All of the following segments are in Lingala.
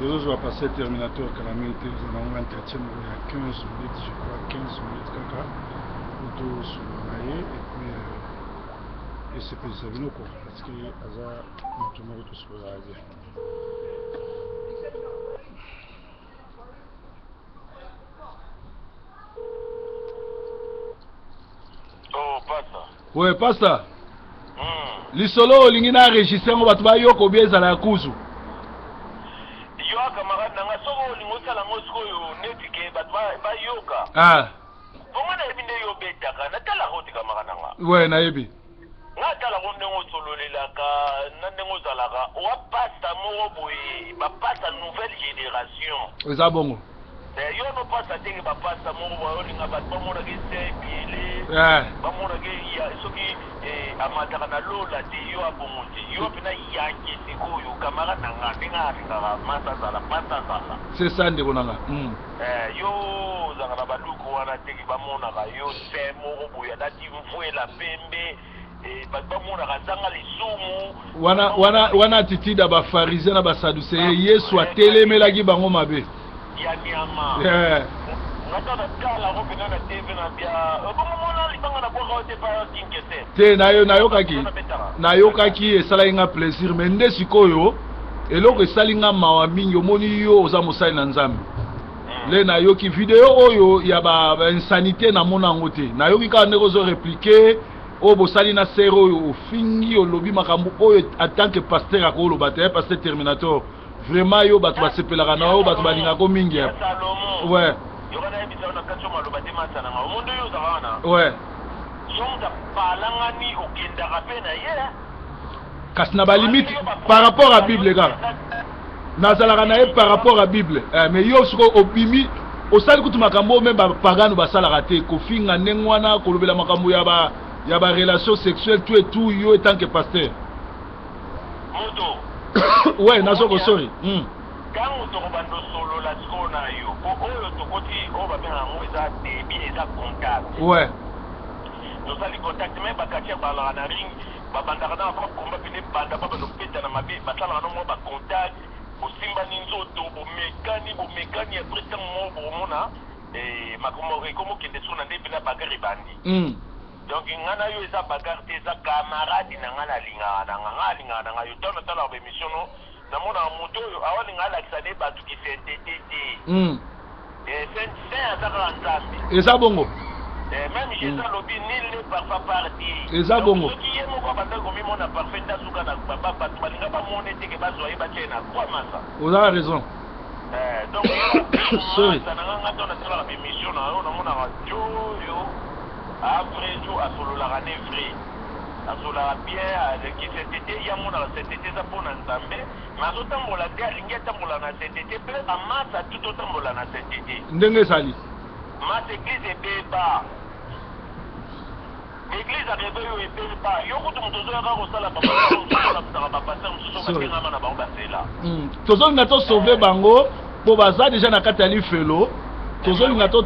Toujours, je vais passer Terminator Calamité. Nous avons un entretien il y a 15 minutes, je crois, 15 minutes, caca. Autour sur le et puis, et c'est pour ça que quoi, parce que Aza, nous tournons tout sur le radio. Oh, pasta. Ouais, pasta. Lisolo, l'ingina enregistré, on va te voir yoko bien à la cousu. Yo camarade nanga soko lingosa la mosco yo netike ba yoka. Ah. Bonga na ebinde yo betaka na tala hoti camarade nanga. Ouais, na yebi. Nga tala ko ndengo sololelaka na ndengo zalaka wa pasta moko boye ba pasta nouvelle génération. Eza bongo. Yo no pasta tenge ba pasta moko boye linga ba mona ke sepile. Ba mona ke ya soki amataka na lola te yo abongote yo pena yanke sikoyo kamara nanga ndinga ringa masa zala. C'est ça ndeko nanga. Yo zanga na baluko wana teki ba mona ka yo se moko boya dati mvuela pembe ba mona ka zanga lisumu wana attitude ba pharisien na ba sadducéen Yesu atelemela bango mabe. Ya nyama. Ngata kala ko pena na TV na bia mona libanga na boka te pa kinkese. Te nayokaki esala nga plaisir mais nde sikoyo eloko esali nga mawa mingi omoni yo oza mosali na Nzambe. Le nayoki video oyo ya ba insanité na mona ngo te. Nayoki ka ndeko zo répliquer o bosali na sero oyo ofingi olobi makambo oyo en tant que pasteur akolo bate pasteur Terminator. Vraiment yo bato basepelaka na yo bato balinga ko mingi. Ouais. Ouais. Kasi na ba limite par rapport à Bible gars. Nazalaka na par rapport à Bible. Mais yo siko obimi osali kutu makambo même ba pagano basalaka te kofinga ndengwana kolobela makambo ya ba relation sexuelle tout et tout yo en tant que pasteur. Moto. Ouais, nazoko sorry. Quand on va nous solo la skona yo, oyo tokoti o ba bena ngo eza débit eza contact. Ouais. Nous allons contacter même bakatia bala na ring, ba bandaka na ko komba pene banda ba no peta na mabe, ba sala na mo ba contact, bo simba ninzoto, bo mekani ya preta mo bo mona makomo komo kende sona nde bina bagari bandi. Donc ngana yo eza bagari te eza camarade na ngana linga na yo tona tala ba émission no. Namona moto awali ngala kisane batu ki CNTT. C'est azaka nzambe. Eza bongo. Même chez ça lobi nil ne parfa parti. Eza bongo. Qui est mon papa comme mi mona parfait suka na papa batu balinga ba mona teke bazo yeba tena kwa masa. Vous avez raison. Donc sorry. Ça nanga tona tala ba émission na yo namona radio yo après jo asolo la rane vrai. Azola bien qui CNTT ya mona CNTT za pona nzambe mazo tambola te alingi tambola na CNTT pe amasa tout tambola na CNTT ndenge sali ma église beba église a rebe yo beba yo kutu mtozo ya ko sala papa pasteur mtozo ka ngama na ba basela tozo nga to sauver bango po baza déjà na kati ya lifelo tozo nga to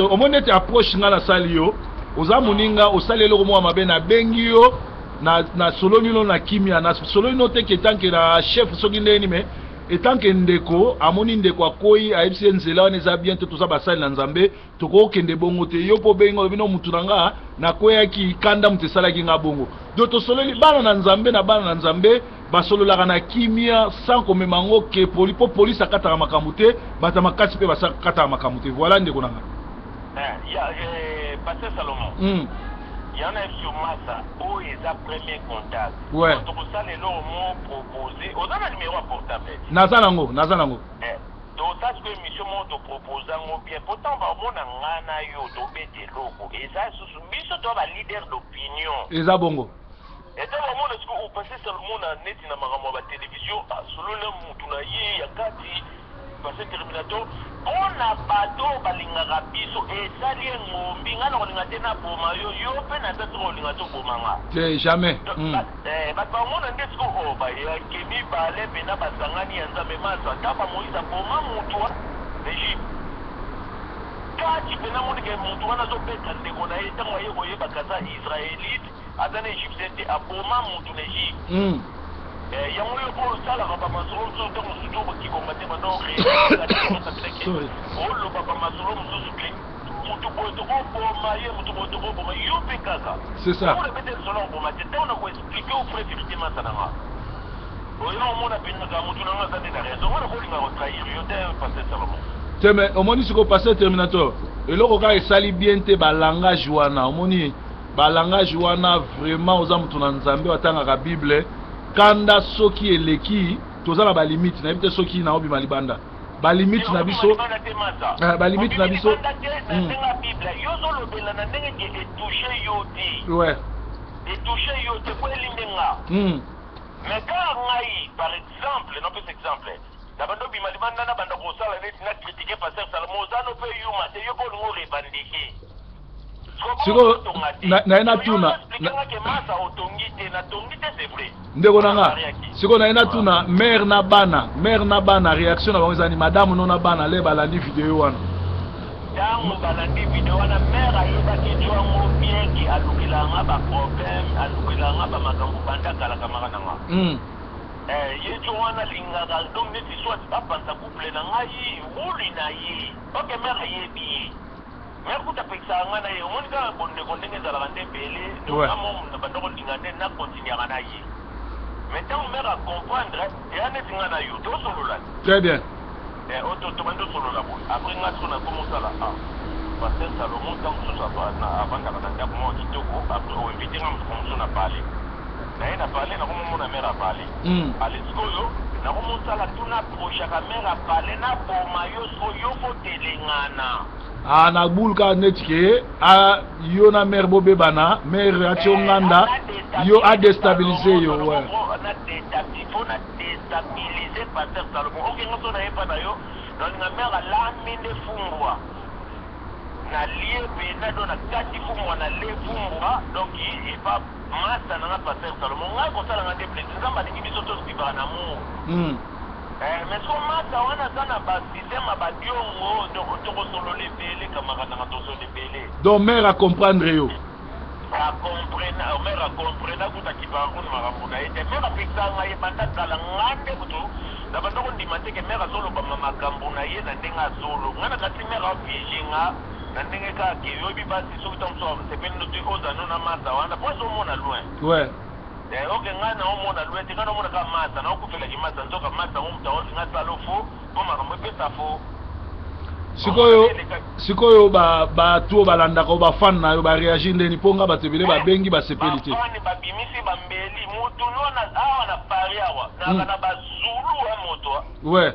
omonete approche nga na sali yo oza moninga osalelo ko mwa mabe na bengi yo na soloni lo na kimia na soloni no te ke tanke na chef soki ndeni me etanke ndeko amoni ndeko akoyi aibisi nzela wana eza bien te toza basali na Nzambe tokokende bongo te yo po bengo bino mutu nanga nakoyaki kanda mutu esalaki nga bongo do tosololi bana na Nzambe basololaka na kimia sans komema ngo ke po police akataka makambo te bata makasi pe basakataka makambo te voilà ndeko nanga. Pasteur Salomon. Il y en a sur Massa où ils ont premier contact. Ouais. Donc ça les lots m'ont proposé. On a un numéro portable. Nazalango. Donc ça ce que mission m'ont proposé mon bien. Pourtant va mon ngana yo to bete logo. Et ça sous mission toi leader d'opinion. Eza bongo. Et dans le monde est-ce que vous passez Salomon na net na makambo ba télévision solo le mutu na ye ya kati parce que Terminator on a bateau balingaka biso esali ngombi ngana kolinga te na boma yo pe na tatu kolinga to boma nga te jamais bato bamona nde siko oba yakemi bale pena basangani ya Nzambe masa ta bamoyiza boma mutu wa Egypte kati pena monike mutu wana azobeta ndeko na ye ntango aye koyeba kaza israélite aza na égyptien te aboma mutu na Egypte yango yo po osalaka bamasolo mosusu ntango mosusu okoki komate bandoore oloba bamasolo mosusu te mutu boye tokoboma ye mutu boye tokoboma yo mpe kaka c'est ça olebete solo oboma te ntango na koexplike ofre vérité masananga oyo omona mpenaka mutu nanga aza nde na raison wana kolinga kotrahir yo te paster Salomon te mais omoni siko passer Terminator eloko kaka esali bien te balangage wana omoni balangage wana vraiment oza mutu na nzambe watangaka bible kanda soki eleki tozala balimite na yebi te soki na obima libanda balimite na biso balimite na biso ouais etouche yo te po elindenga mais kaka ngai par exemple non plus exemple na bando bima libanda na bando kosala neti na critiquer paster Salomon ozano mpe yuma te yo bolingo rebandike siko naena tuna ndeko nanga siko naena tuna mère na bana réaction na bango ezani madame no na bana le balandi video wana ntango balandi video wana mère ayebaki twango bienki alukelanga baproblème alukelanga bamakambo bandakalaka maka nanga ye tso wana lingaka donc neti soit apanza couple na ngai wuli na ye oke mère ayebi ye mais kuta pekisa ngana ye omoni kaka bondeko ndenge ezalaka nde ebele amo bandoko linga nde na continuera na ye mais ntango mare acomprendre eya neti nga na yo tosolola très bien tobandi osolola boye après nga siko nakomosala paster Salomon ntango mosusu avandaka na ndako moko kitoko oinvite nga mosuku mosusu na pale naye na pale nakomomona mare apale ale sikoyo nakomosala tuna prochaka mare apale na boma yo siko yo fotelengana na bulka netike yo na mère bobebana mère atio nganda yo a déstabiliser yo ouais na déstabiliser paster Salomon ok ngaso na yepa na yo donc na mère alaminde fumbwa na liebe na do na kati fumbwa na le fumbwa donc il va masa na paster Salomon ngai kosala nga déplaisir nzamba lingi biso to sibana na mu mais so masa wana sana ba système abadiongo toko solo lebele kamaka na toso lebele donc mère à comprendre yo mère à comprendre kuta kibango na makambo na ete mère apekisa ngai banda kala ngande kutu na bandoko ndimate ke mère azolo ba makambo na ye na ndenga azolo ngana kati mère apiégenga na ndenge ka ke yo bi basi so kitamso sepeni no oza no na masa wana po zo mona loin ouais oke nga na omona lwete nga na omona ka masa na okufelaki masa nzoka masa omutaoli nga salo fo po makambo epesa fo sikoyo bato balandaka o bafane na yo bareagir ndeni mpo nga bato ebele babengi basepeli te bafane babimisi bambeli mutu nona awa na pari awa naka na bazulu ya moto ouais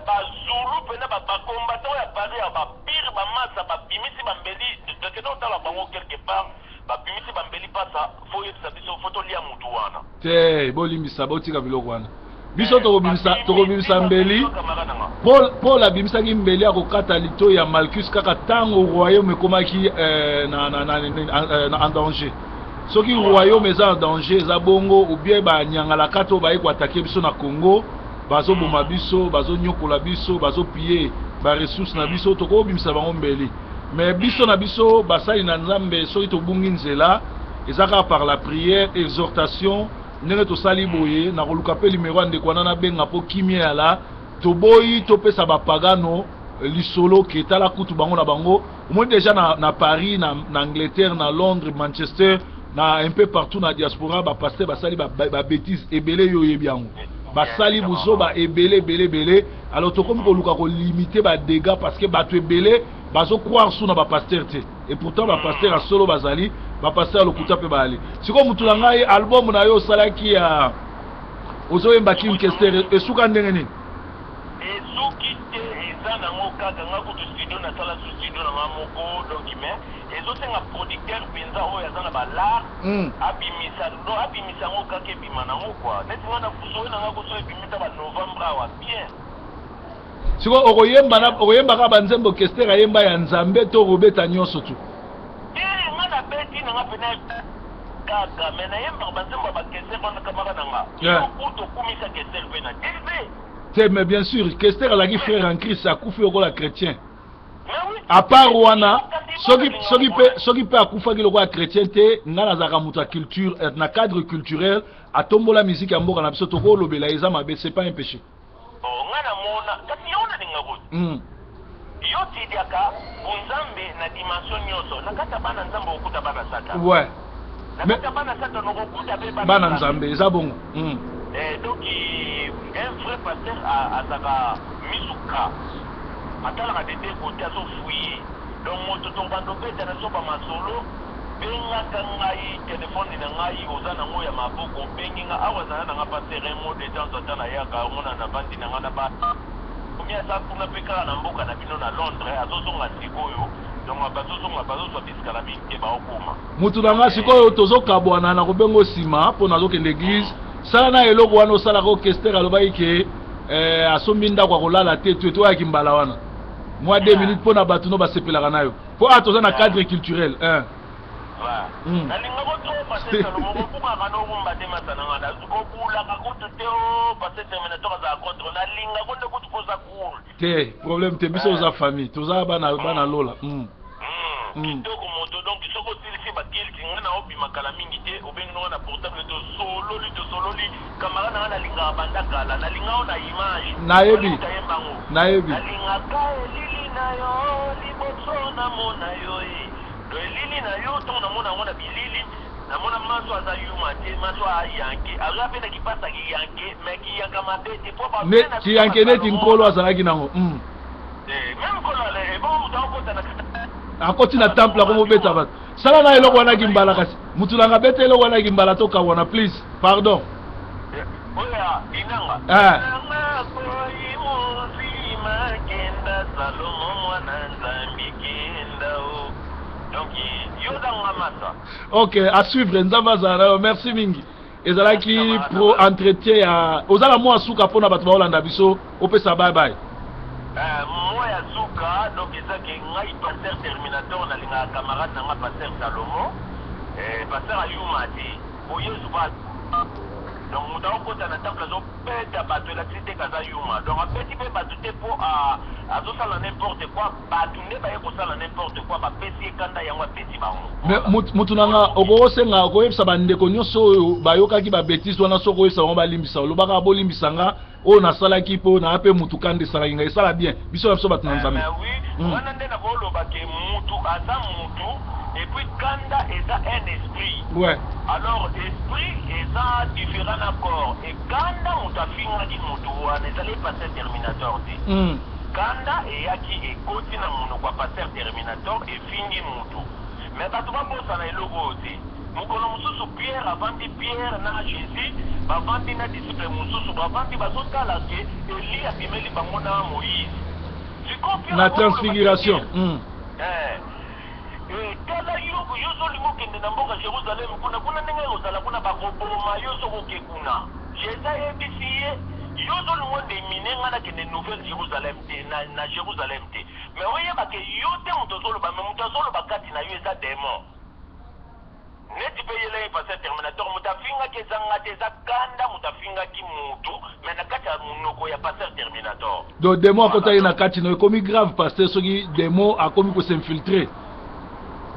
bazulu mpena bakombata oyo ya pari awa bapire bamasa babimisi bambeli tekena otala bango quelque part babimisi bambeli pasa fo yebisa biso fo tolia mutu wana te bolimbisa botika biloko wana biso tokobimisa mbeli paul abimisaki mbeli akokata lito ya Malchus kaka ntango royaume ekomaki en danger soki royaume eza en danger eza bongo ubie banyangalaka to baye koatake biso na Congo bazoboma biso bazonyokola biso bazopie baresource na biso tokobimisa bango mbeli mais biso na biso basali na nzambe soki tobungi nzela ezaka par la prière exhortation ndenge tosali boye na koluka pe numéro ya ndeko wana na benga po kimia yala toboyi topesa bapagano lisolo ke tala kutu bango na bango omoni déjà na Paris na Angleterre na Londres Manchester na un peu partout na diaspora bapaster basali babétise ebele yo yebi yango basali buzoba ebele alors tokomi koluka kolimite badégâts parce que bato ebele bazo croire sous na bapaster te et pourtant bapaster a solo bazali bapaster lokuta pe bali siko mutu na ngai album na yo salaki ya ozoyemba Kim Kester esuka ndenge nini esuki te eza nango kaka nga kutu studio na sala studio na mamoko document ezosenga producteur penza oyo aza na balar abimisa ngo kaka ebima nango kwa neti nga na kusoyo na nga kusoyo ebimisa ba novembre awa bien siko okoyemba ka banzembo Kester ayemba ya nzambe to robeta nyonso tu nga na beti nanga pena kaka me nayembaka banzembo ya bakester wana kamaka nanga okuta okumisa Kester mpe na tv mais bien sûr Kester alaki frère en Christ akufi okola chrétien à part wana soki pe akufaki lokola chrétien te nga nazalaka moto ya culture na cadre culturel atombola musique ya mboka na biso tokolobela eza mabe c'est pas un péché nga namona kasi yo nalinga kuti yo tidiaka bunzambe na dimension nyonso na kati ya bana nzambe okuta bana satan ouais na kati ya bana satan okokuta pe bana nzambe eza bongo donc un vrai pasteur azaka misuka atalaka dede kote azofuye donc moto tongando beta na soba masolo bengaka ngai telefone na ngai oza nango ya maboko benginga awa zala nanga pasteur mo de temps en temps ayaka omona na bandi na nga na ba combien ça kuna pe kala na mboka na bino na Londres azozonga sikoyo donc bazozwa bisikala mingi te baokoma mutu na nga sikoyo tozokabwana na kobengo nsima mpo nazokende église sala na eloko wana osalaka orchestre alobaki ke asombi ndako akolala te tu toyaki mbala wana mwa 2 minutes mpo na bato no basepelaka na yo mpo toza na cadre culturel nalinga kotro pasesalomo kokukaka nobumba te masananga nazikobulaka kutu te o paseterminateur azala contre nalinga konde kutu poza cour te problème te biso oza famille toza bana lola kitoko moto donc soko osilisi bakilti nga na obimakala mingi te obenginonga na portable tosololi kamara nanga nalingaka banda kala nalinga o na image nayebi nalingaka elili na yo liboso namona yo elili na yo ntongo namona yango na bilili namona maso aza yuma te maso ayanke aza mpe na kipasa kiyanke me kiyanka mabe te po kiyanke neti nkolo azalaki nango meme nkolo ale ebongo moto akokota na akoti na temple akomobeta bato sala na eloko wana kimbala kasi mutu nanga beta eloko wana kimbala tokabwana please pardon oya inanga nanga koyi mozima kenda salomo mwana nzambi kenda o donc yozanga masa ok à suivre nzambe azala merci mingi ezalaki pro entretien ya ozala mwa suka mpona bato baolanda biso opesa bye bye moi ya suka donc ezaki ngai pasteur terminateur nalingaka camarade nanga pasteur salomo pasteur ayuma te oyesu ba donc moto akokota na temple azobeta bato elakisi te kaza yuma donc apeti mpe bato te mpo azosala n'importe quoi bato nde baye kosala n'importe quoi bapesi ekanda yango apesi bango mutu nanga okokosenga okoyebisa bandeko nyonso oyo bayokaki babétise wana soki oyebisa bango balimbisa olobaka bolimbisa nga oyo nasalaki mpo naa mpe mutu kanda esalaki nga esala bien biso na biso bato na nzambe wana nde nakolobake mutu aza mutu et puis kanda eza un esprit ouais alors esprit eza différent na corps et kanda mutu afingaki mutu wana ezali pasteur terminateur te kanda eyaki ekoti na monoko ya pasteur terminateur efingi mutu mais bato babosana eloko te mokolo mosusu pierre avandi pierre na jésus bavandi na disciple mosusu bavandi bazotala ke eli abimeli bango na moïse na transfiguration tala yo zolingo okende na mboka jérusalem kuna ndenge ozala kuna bakoboma yo soko oke kuna jésus ayebisi ye yo zolingo ndemine nga nakende nouvelle jérusalem te na jérusalem te mais oyebake yo te moto ozoloba me moto azoloba kati na yo eza démon neti mpe yele pasteur terminateur moto afingaki ezanga te eza kanda moto afingaki motu me na kati ya monoko ya pasteur terminateur donc démon akotaki na kati na ekomi grave pasteur soki démon akomi kosinfiltre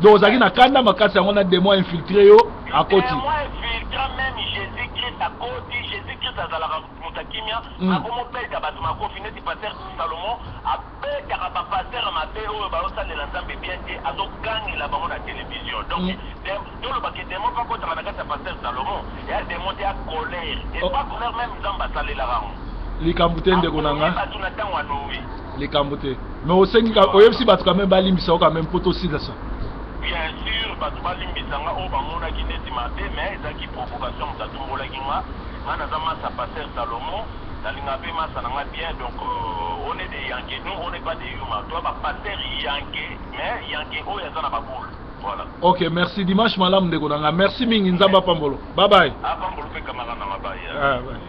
donc ozalaki na kanda makasi yango na démon infiltre yo akoti démon infiltre même jésus christ akoti jésus christ azalaka moto akimia akomobeta bato makofi neti pasteur salomon abetaka bapasteur mabe oyo baosalela nzambe bien te azokangela bango na télévision donc tolobaki démon mpo akotaka na kati ya pasteur salomon eya démon te ya colère epa colère même nzambe asalelaka yango likambo te ndeko na nga bato na ntango ya noe likambo te mais osengi oyebisi bato quand même balimbisa o quand même mpo tosilasa bien sûr bato balimbisanga oyo bamonaki neti mabe mais ezalaki provocation moto atombolaki nga naza masa pasteur salomon nalinga mpe masa na nga bien donc on est des yanke nous on n'est pas des humains toi bapasteur yanke mais yanke oyo aza na baboule voilà ok merci dimanche malamu ndeko na nga merci mingi nzambe apambolo bye bye apambolo mpe kamara na nga bye